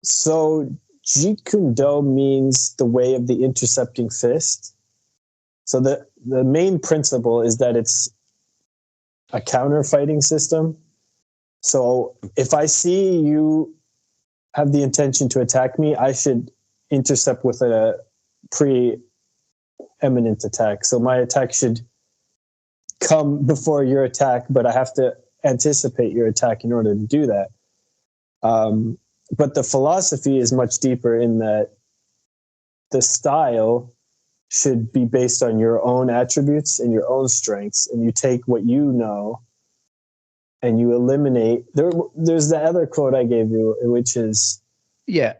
So Jeet Kune Do means the way of the intercepting fist. So the main principle is that it's a counter fighting system. So if I see you have the intention to attack me, I should intercept with a pre-eminent attack. So my attack should come before your attack, but I have to anticipate your attack in order to do that. But the philosophy is much deeper in that the style should be based on your own attributes and your own strengths, and you take what you know and you eliminate. There's the other quote I gave you, which is... Yeah.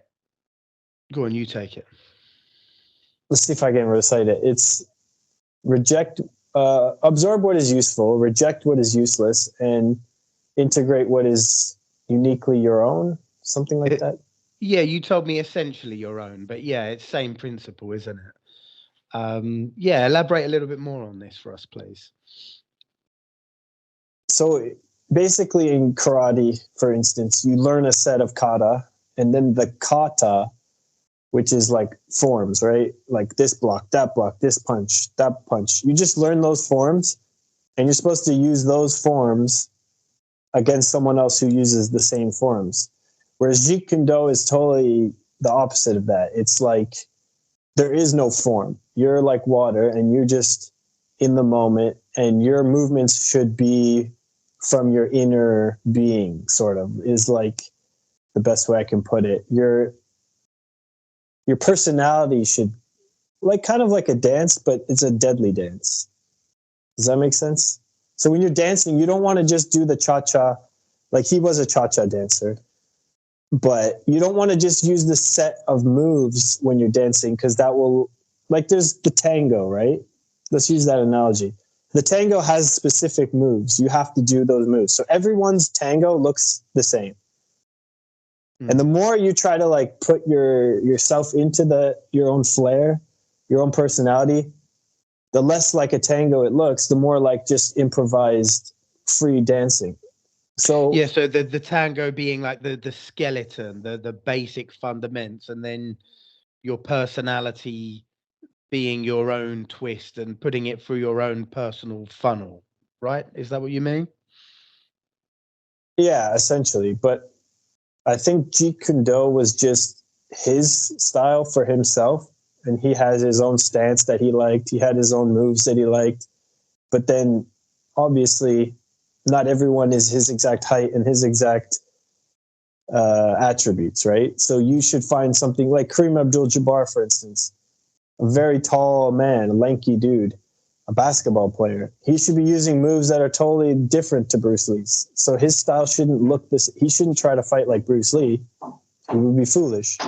Go on, you take it. Let's see if I can recite it. It's absorb what is useful, reject what is useless, and integrate what is uniquely your own. Something like that. Yeah, you told me essentially your own, but yeah, it's same principle, isn't it? Yeah, elaborate a little bit more on this for us, please. So basically in karate, for instance, you learn a set of kata, and then the kata, which is like forms, right? Like this block, this punch, that punch. You just learn those forms, and you're supposed to use those forms against someone else who uses the same forms. Whereas Jeet Kune Do is totally the opposite of that. It's like there is no form. You're like water, and you're just in the moment, and your movements should be from your inner being, sort of, is like the best way I can put it. Your personality should, like, kind of like a dance, but it's a deadly dance. Does that make sense? So when you're dancing, you don't want to just do the cha-cha. Like, he was a cha-cha dancer. But you don't want to just use the set of moves when you're dancing, because that will, like, there's the tango, right? Let's use that analogy. The tango has specific moves. You have to do those moves. So everyone's tango looks the same. And the more you try to, like, put yourself into your own flair, your own personality, the less like a tango it looks, the more like just improvised free dancing. So yeah, so the tango being like the skeleton, the basic fundamentals, and then your personality being your own twist and putting it through your own personal funnel, right? Is that what you mean? Yeah, essentially. But I think Jeet Kune Do was just his style for himself, and he has his own stance that he liked. He had his own moves that he liked. But then, obviously, not everyone is his exact height and his exact attributes, right? So you should find something like Kareem Abdul-Jabbar, for instance, a very tall man, a lanky dude, a basketball player. He should be using moves that are totally different to Bruce Lee's. So his style shouldn't look this. He shouldn't try to fight like Bruce Lee. It would be foolish.